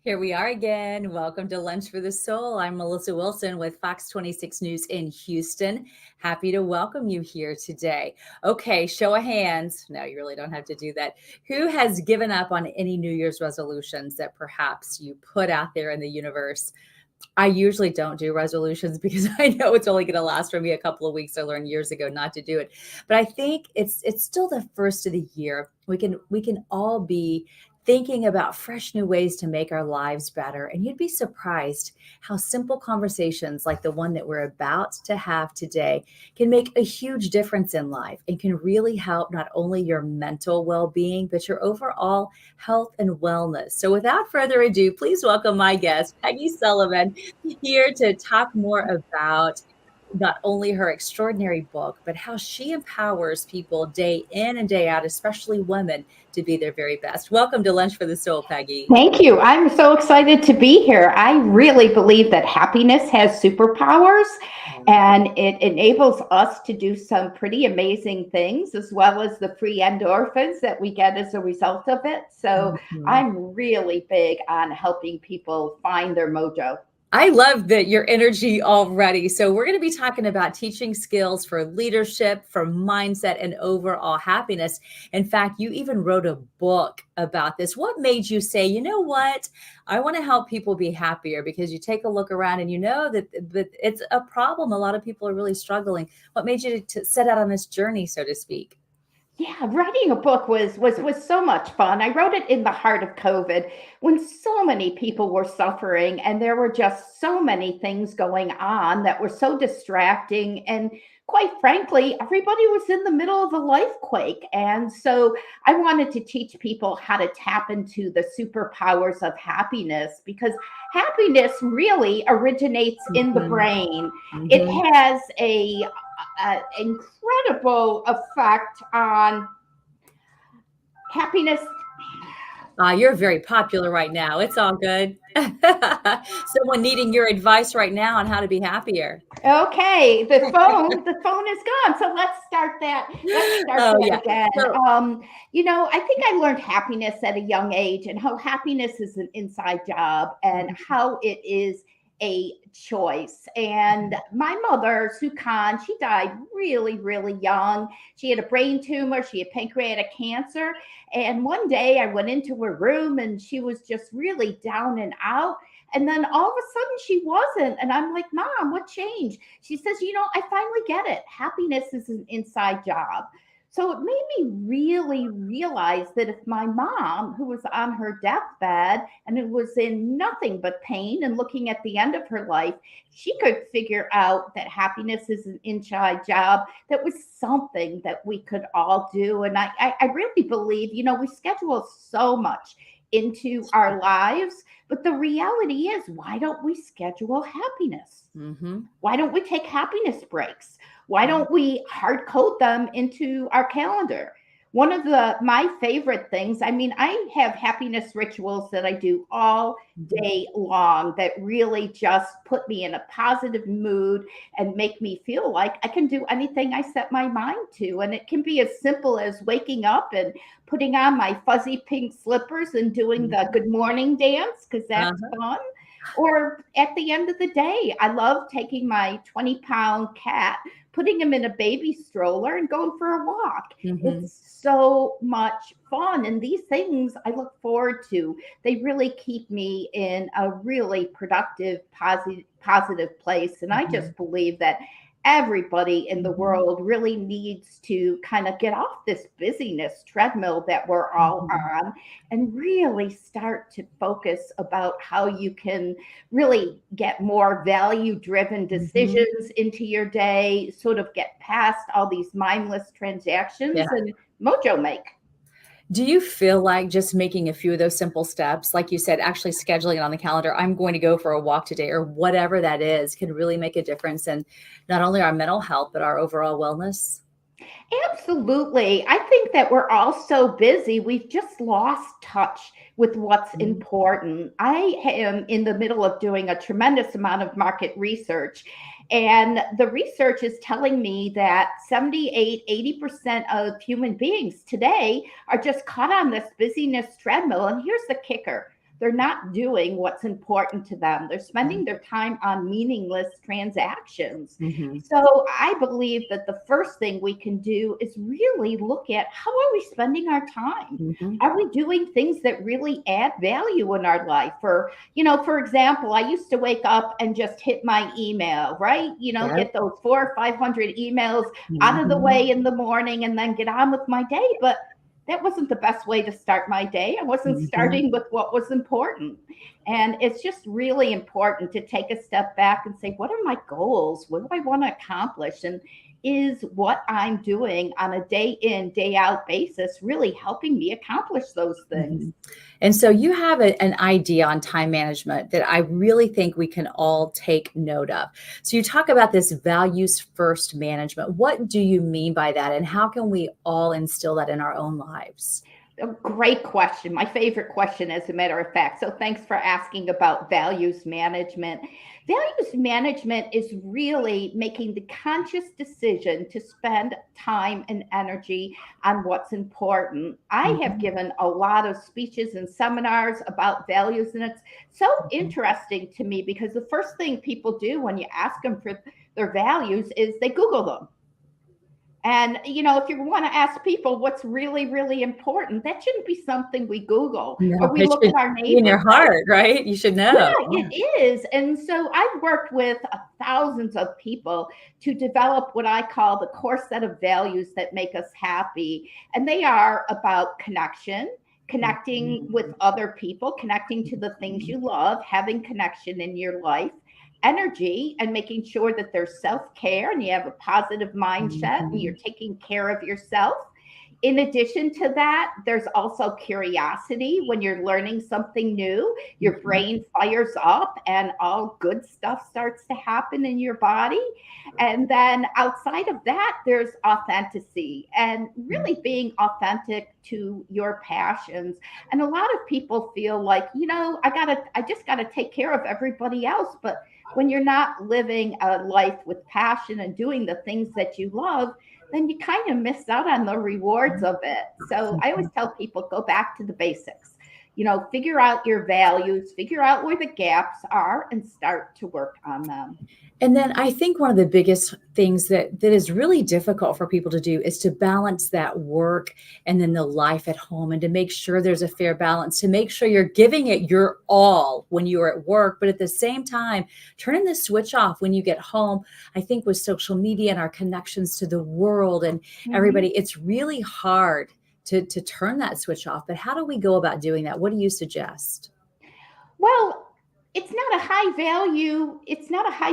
Here we are again. Welcome to Lunch for the Soul. I'm Melissa Wilson with Fox 26 News in Houston. Happy to welcome you here today. Okay, show of hands. No, you really don't have to do that. Who has given up on any New Year's resolutions that perhaps you put out there in the universe? I usually don't do resolutions because I know it's only going to last for me a couple of weeks. I learned years ago not to do it. But I think it's still the first of the year. We can all be thinking about fresh new ways to make our lives better. And you'd be surprised how simple conversations like the one that we're about to have today can make a huge difference in life and can really help not only your mental well-being, but your overall health and wellness. So without further ado, please welcome my guest, Peggy Sullivan, here to talk more about not only her extraordinary book, but how she empowers people day in and day out, especially women, to be their very best. Welcome to Lunch for the Soul, Peggy. Thank you. I'm so excited to be here. I really believe that happiness has superpowers and it enables us to do some pretty amazing things, as well as the free endorphins that we get as a result of it. So Mhm. I'm really big on helping people find their mojo. I love that your energy already. So we're going to be talking about teaching skills for leadership, for mindset, and overall happiness. In fact, you even wrote a book about this. What made you say, you know what? I want to help people be happier, because you take a look around and you know that it's a problem. A lot of people are really struggling. What made you to set out on this journey, so to speak? Yeah, writing a book was so much fun. I wrote it in the heart of COVID when so many people were suffering and there were just so many things going on that were so distracting, and quite frankly, everybody was in the middle of a life quake. And so I wanted to teach people how to tap into the superpowers of happiness, because happiness really originates in the Mhm. brain. It Mhm. has a incredible effect on happiness. You're very popular right now. It's all good. Someone needing your advice right now on how to be happier. Okay, the phone is gone. So let's start Oh, that yeah. again. So I think I learned happiness at a young age, and how happiness is an inside job and how it is a choice. And my mother, Sue Khan, she died really, really young. She had a brain tumor, she had pancreatic cancer. And one day I went into her room and she was just really down and out. And then all of a sudden she wasn't. And I'm like, Mom, what changed? She says, I finally get it. Happiness is an inside job. So it made me really realize that if my mom, who was on her deathbed and who was in nothing but pain and looking at the end of her life, she could figure out that happiness is an inside job, that was something that we could all do. And I really believe, we schedule so much into our lives, but the reality is, why don't we schedule happiness? mhm. Why don't we take happiness breaks? Why don't we hard code them into our calendar? One of my favorite things, I mean, I have happiness rituals that I do all Mhm. day long that really just put me in a positive mood and make me feel like I can do anything I set my mind to. And it can be as simple as waking up and putting on my fuzzy pink slippers and doing the Mhm. good morning dance, because that's Uh-huh. fun. Or at the end of the day, I love taking my 20-pound cat, putting him in a baby stroller, and going for a walk. Mhm. It's so much fun. And these things I look forward to. They really keep me in a really productive, positive place. And I Mhm. just believe that everybody in the Mhm. world really needs to kind of get off this busyness treadmill that we're all Mhm. on, and really start to focus about how you can really get more value driven Mhm. decisions into your day, sort of get past all these mindless Yeah. transactions and mojo make. Do you feel like just making a few of those simple steps, like you said, actually scheduling it on the calendar, I'm going to go for a walk today, or whatever that is, can really make a difference in not only our mental health, but our overall wellness? Absolutely. I think that we're all so busy, we've just lost touch with what's Mhm. important. I am in the middle of doing a tremendous amount of market research, and the research is telling me that 78, 80% of human beings today are just caught on this busyness treadmill. And here's the kicker: they're not doing what's important to them. They're spending their time on meaningless transactions. Mhm. So I believe that the first thing we can do is really look at, how are we spending our time? Mhm. Are we doing things that really add value in our life? Or, for example, I used to wake up and just hit my email, right? Yep. Get those 400 or 500 emails out of the Mhm. way in the morning and then get on with my day. But that wasn't the best way to start my day. I wasn't Mhm. starting with what was important. And it's just really important to take a step back and say, what are my goals? What do I want to accomplish? And is what I'm doing on a day in, day out basis really helping me accomplish those things? Mhm. And so you have an idea on time management that I really think we can all take note of. So you talk about this values first management. What do you mean by that? And how can we all instill that in our own lives? A great question. My favorite question, as a matter of fact. So, thanks for asking about values management. Values management is really making the conscious decision to spend time and energy on what's important. I have Mhm. given a lot of speeches and seminars about values, and it's so Mhm. interesting to me because the first thing people do when you ask them for their values is they Google them. And, if you want to ask people what's really, really important, that shouldn't be something we Google or No, we it look should at our be in neighbor, your right? heart, right? You should Yeah, know. Yeah. it is. And so I've worked with thousands of people to develop what I call the core set of values that make us happy. And they are about connection, connecting with Mhm. other people, connecting to the things you love, having connection in your life, energy, and making sure that there's self care and you have a positive mindset and you're Mhm. taking care of yourself. In addition to that, there's also curiosity. When you're learning something new, your Mhm. brain fires up and all good stuff starts to happen in your body. And then outside of that, there's authenticity and really being authentic to your passions. And a lot of people feel like, I just gotta take care of everybody else. But when you're not living a life with passion and doing the things that you love, then you kind of miss out on the rewards of it. So I always tell people, go back to the basics. Figure out your values, figure out where the gaps are, and start to work on them. And then I think one of the biggest things that is really difficult for people to do is to balance that work and then the life at home, and to make sure there's a fair balance, to make sure you're giving it your all when you're at work, but at the same time, turning the switch off when you get home. I think with social media and our connections to the world and everybody, Mhm. it's really hard to turn that switch off. But how do we go about doing that? What do you suggest? Well, it's not a high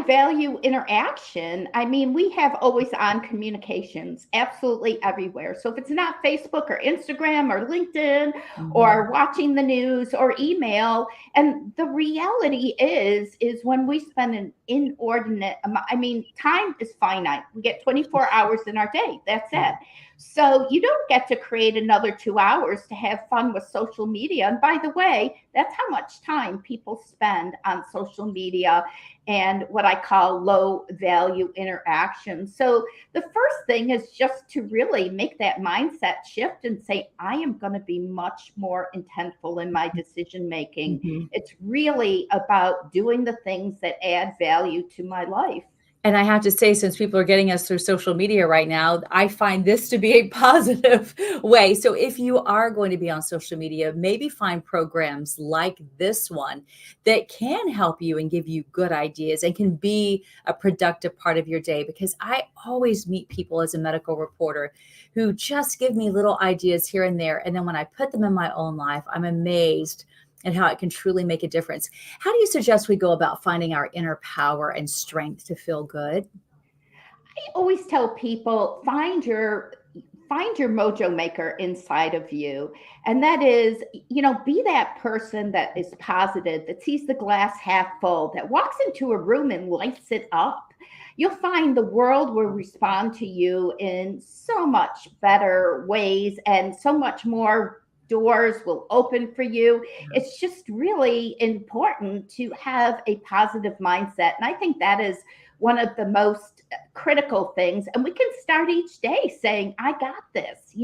value interaction. I mean, we have always on communications absolutely everywhere. So if it's not Facebook or Instagram or LinkedIn Mhm. or watching the news or email, and the reality is when we spend an inordinate amount, I mean, time is finite. We get 24 hours in our day. That's it. So you don't get to create another 2 hours to have fun with social media. And by the way, that's how much time people spend on social media and what I call low value interactions. So the first thing is just to really make that mindset shift and say, I am going to be much more intentful in my decision making. Mhm. It's really about doing the things that add value to my life. And I have to say, since people are getting us through social media right now, I find this to be a positive way. So if you are going to be on social media, maybe find programs like this one that can help you and give you good ideas and can be a productive part of your day. Because I always meet people as a medical reporter who just give me little ideas here and there. And then when I put them in my own life, I'm amazed at how it can truly make a difference. How do you suggest we go about finding our inner power and strength to feel good? I always tell people, find your mojo maker inside of you, and that is, be that person that is positive, that sees the glass half full, that walks into a room and lights it up. You'll find the world will respond to you in so much better ways, and so much more doors will open for you. It's just really important to have a positive mindset, and I think that is one of the most critical things. And we can start each day saying, I got this,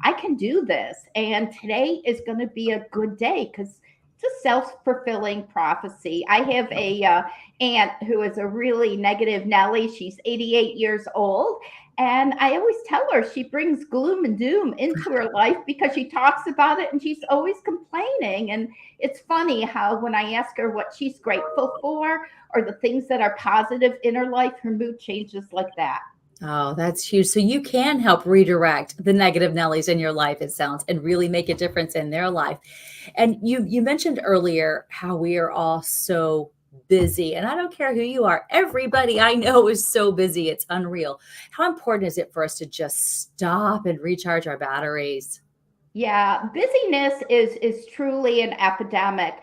I can do this. And today is going to be a good day because it's a self-fulfilling prophecy. I have a aunt who is a really negative Nelly. She's 88 years old. And I always tell her she brings gloom and doom into her life because she talks about it and she's always complaining. And it's funny how when I ask her what she's grateful for or the things that are positive in her life, her mood changes like that. Oh, that's huge. So you can help redirect the negative Nellies in your life, it sounds, and really make a difference in their life. And you mentioned earlier how we are all so busy. And I don't care who you are, everybody I know is so busy. It's unreal. How important is it for us to just stop and recharge our batteries? Yeah, busyness is truly an epidemic.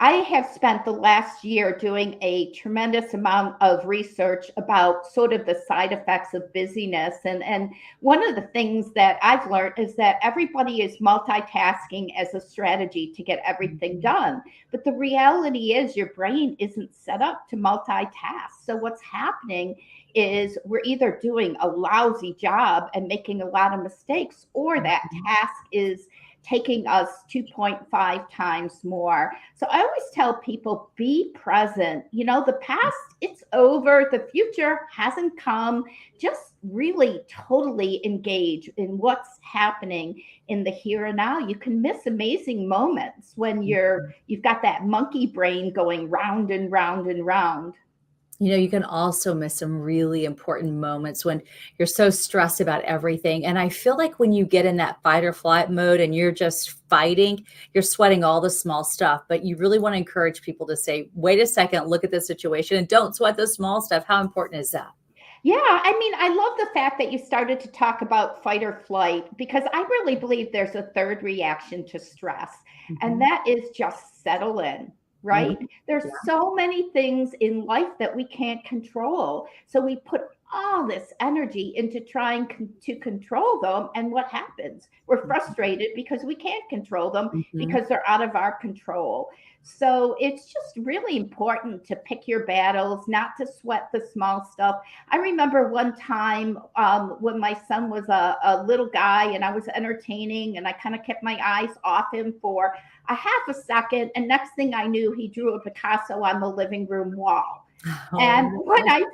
I have spent the last year doing a tremendous amount of research about sort of the side effects of busyness. And one of the things that I've learned is that everybody is multitasking as a strategy to get everything done. But the reality is your brain isn't set up to multitask. So what's happening is we're either doing a lousy job and making a lot of mistakes, or that task is taking us 2.5 times more. So I always tell people, be present. You know, the past, it's over. The future hasn't come. Just really totally engage in what's happening in the here and now. You can miss amazing moments when you've got that monkey brain going round and round and round. You can also miss some really important moments when you're so stressed about everything. And I feel like when you get in that fight or flight mode and you're just fighting, you're sweating all the small stuff. But you really want to encourage people to say, wait a second, look at the situation and don't sweat the small stuff. How important is that? Yeah, I mean, I love the fact that you started to talk about fight or flight because I really believe there's a third reaction to stress, and Mhm. that is just settle in, right? Mhm. There's so many things in life that we can't control. So we put all this energy into trying to control them. And what happens? We're frustrated because we can't control them Mhm. because they're out of our control. So it's just really important to pick your battles, not to sweat the small stuff. I remember one time when my son was a little guy and I was entertaining and I kind of kept my eyes off him for a half a second. And next thing I knew, he drew a Picasso on the living room wall. Oh, And when no. I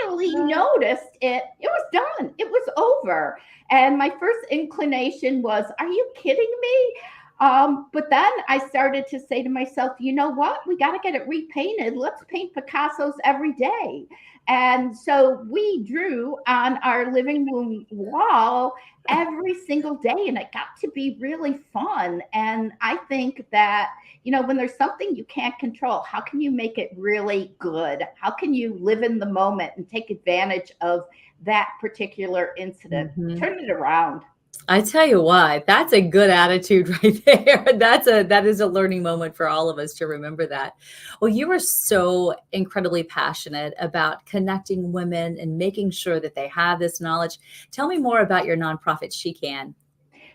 finally noticed it, it was done. It was over. And my first inclination was, are you kidding me? But then I started to say to myself, you know what? We got to get it repainted. Let's paint Picassos every day. And so we drew on our living room wall every single day, and it got to be really fun. And I think that, you know, when there's something you can't control, how can you make it really good? How can you live in the moment and take advantage of that particular incident? Mhm. Turn it around. I tell you what, that's a good attitude right there. That is a learning moment for all of us to remember that. Well, you are so incredibly passionate about connecting women and making sure that they have this knowledge. Tell me more about your nonprofit, She Can.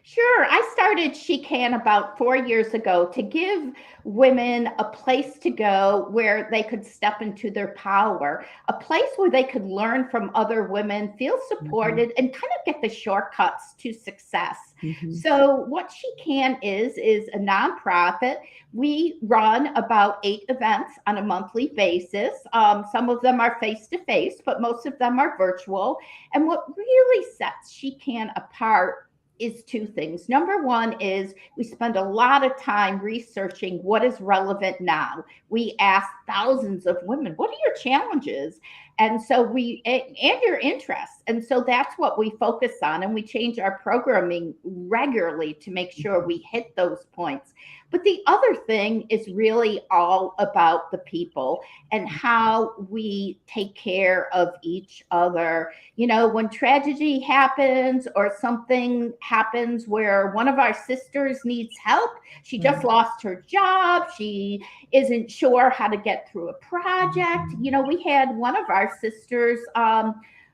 Sure. I started She Can about 4 years ago to give women a place to go where they could step into their power, a place where they could learn from other women, feel Mhm, supported, and kind of get the shortcuts to success. mhm, So, what She Can is a nonprofit. We run about 8 events on a monthly basis. Some of them are face to face, but most of them are virtual. And what really sets She Can apart is two things. Number one is we spend a lot of time researching what is relevant now. We ask thousands of women, what are your challenges? And so and your interests. And so that's what we focus on. And we change our programming regularly to make sure we hit those points. But the other thing is really all about the people and how we take care of each other. You know, when tragedy happens or something happens where one of our sisters needs help, she just mhm, lost her job, she isn't sure how to get through a project. mhm. You know, we had one of our sisters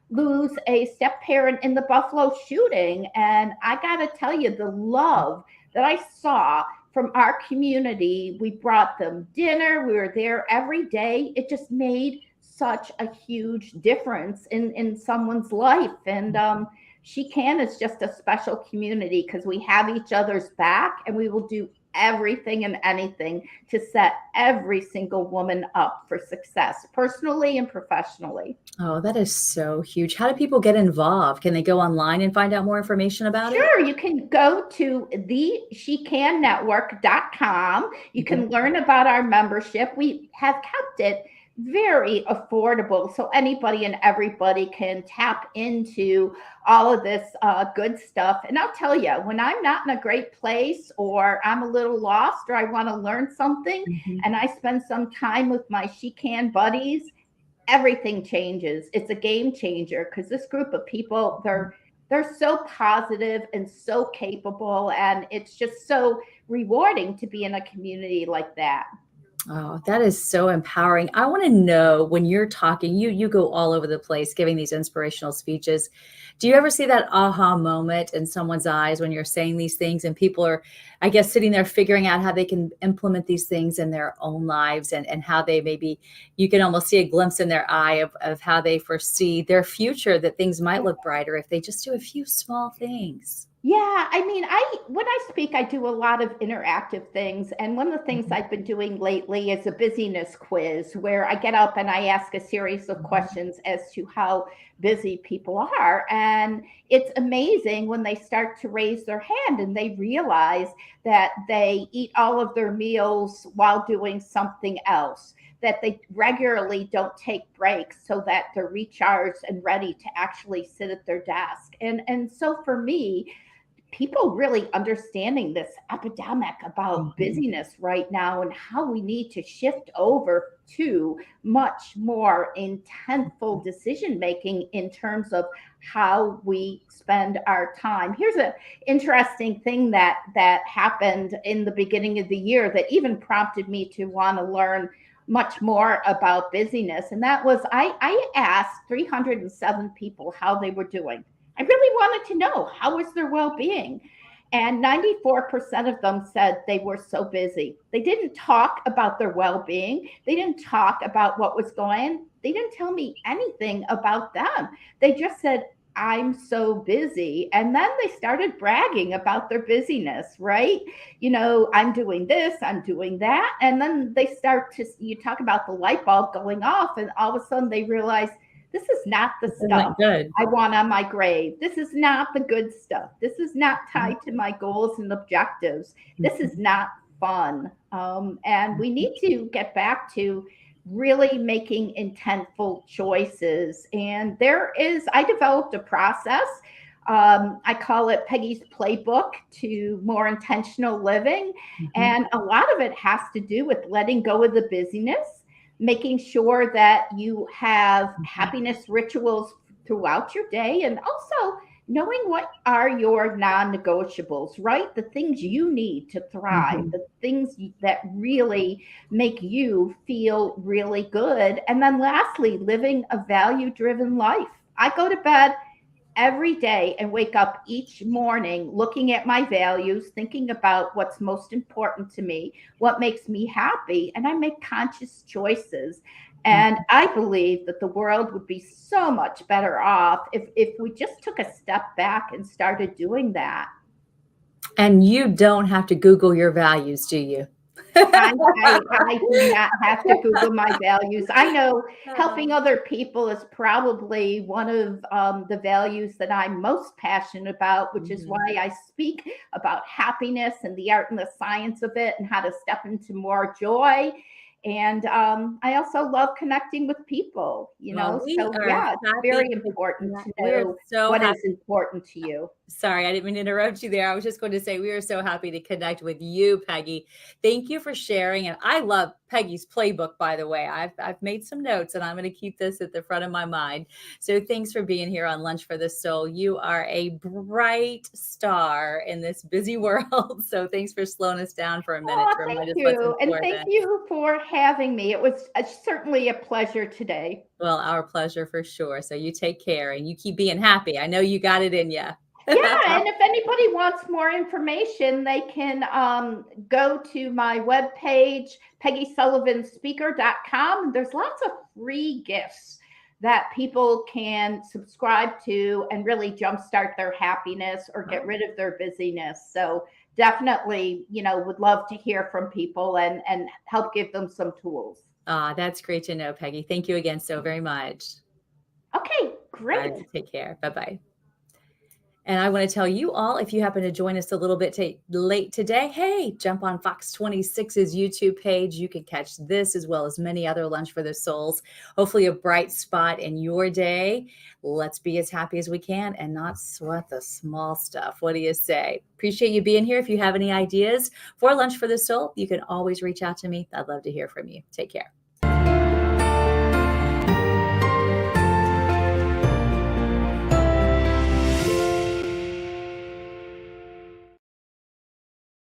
lose a step parent in the Buffalo shooting. And I got to tell you, the love that I saw from our community, we brought them dinner, we were there every day. It just made such a huge difference in someone's life. And She Can is just a special community because we have each other's back and we will do everything and anything to set every single woman up for success, personally and professionally. Oh, that is so huge. How do people get involved? Can they go online and find out more information about it? Sure, you can go to theshecannetwork.com. You can learn about our membership. We have kept it very affordable so anybody and everybody can tap into all of this good stuff. And I'll tell you, when I'm not in a great place or I'm a little lost or I want to learn something and I spend some time with my She Can buddies, everything changes. It's a game changer because this group of people, they're so positive and so capable, and it's just so rewarding to be in a community like that. Oh, that is so empowering. I want to know, when you're talking, you go all over the place giving these inspirational speeches. Do you ever see that aha moment in someone's eyes when you're saying these things and people are, I guess, sitting there figuring out how they can implement these things in their own lives, and how they maybe, you can almost see a glimpse in their eye of how they foresee their future, that things might look brighter if they just do a few small things. Yeah, I mean, when I speak, I do a lot of interactive things. And one of the things I've been doing lately is a busyness quiz where I get up and I ask a series of questions as to how busy people are. And it's amazing when they start to raise their hand and they realize that they eat all of their meals while doing something else, that they regularly don't take breaks so that they're recharged and ready to actually sit at their desk. And so for me, people really understanding this epidemic about busyness right now and how we need to shift over to much more intentful decision making in terms of how we spend our time. Here's an interesting thing that happened in the beginning of the year that even prompted me to want to learn much more about busyness. And that was, I asked 307 people how they were doing. I really wanted to know, how was their well-being? And 94% of them said they were so busy. They didn't talk about their well-being. They didn't talk about what was going on. They didn't tell me anything about them. They just said, I'm so busy. And then they started bragging about their busyness, right? You know, I'm doing this, I'm doing that. And then they start to, you talk about the light bulb going off, and all of a sudden they realize, this is not the stuff I want on my grave. This is not the good stuff. This is not tied to my goals and objectives. This is not fun. And we need to get back to really making intentful choices. And I developed a process. I call it Peggy's Playbook to More Intentional Living. And a lot of it has to do with letting go of the busyness, making sure that you have happiness rituals throughout your day, and also knowing what are your non-negotiables, right? The things you need to thrive, the things that really make you feel really good. And then lastly, living a value-driven life. I go to bed every day and wake up each morning looking at my values, thinking about what's most important to me, what makes me happy, and I make conscious choices. And I believe that the world would be so much better off if we just took a step back and started doing that. And you don't have to Google your values, do you? I do not have to Google my values. I know helping other people is probably one of the values that I'm most passionate about, which is why I speak about happiness and the art and the science of it and how to step into more joy. And I also love connecting with people, you know. So yeah, it's very important to know what is important to you. Sorry, I didn't mean to interrupt you there. I was just going to say, we are so happy to connect with you, Peggy. Thank you for sharing. And I love Peggy's Playbook, by the way. I've made some notes and I'm going to keep this at the front of my mind. So thanks for being here on Lunch for the Soul. You are a bright star in this busy world. So thanks for slowing us down for a minute to remind us what's important. And thank you for having me. It was certainly a pleasure today. Well, our pleasure for sure. So you take care and you keep being happy. I know you got it in you. Yeah, and if anybody wants more information, they can go to my webpage, PeggySullivanSpeaker.com. There's lots of free gifts that people can subscribe to and really jumpstart their happiness or get rid of their busyness. So definitely, would love to hear from people and help give them some tools. That's great to know, Peggy. Thank you again so very much. Okay, All great. right, take care. Bye-bye. And I want to tell you all, if you happen to join us a little bit late today, hey, jump on Fox 26's YouTube page. You can catch this as well as many other Lunch for the Souls. Hopefully a bright spot in your day. Let's be as happy as we can and not sweat the small stuff. What do you say? Appreciate you being here. If you have any ideas for Lunch for the Soul, you can always reach out to me. I'd love to hear from you. Take care.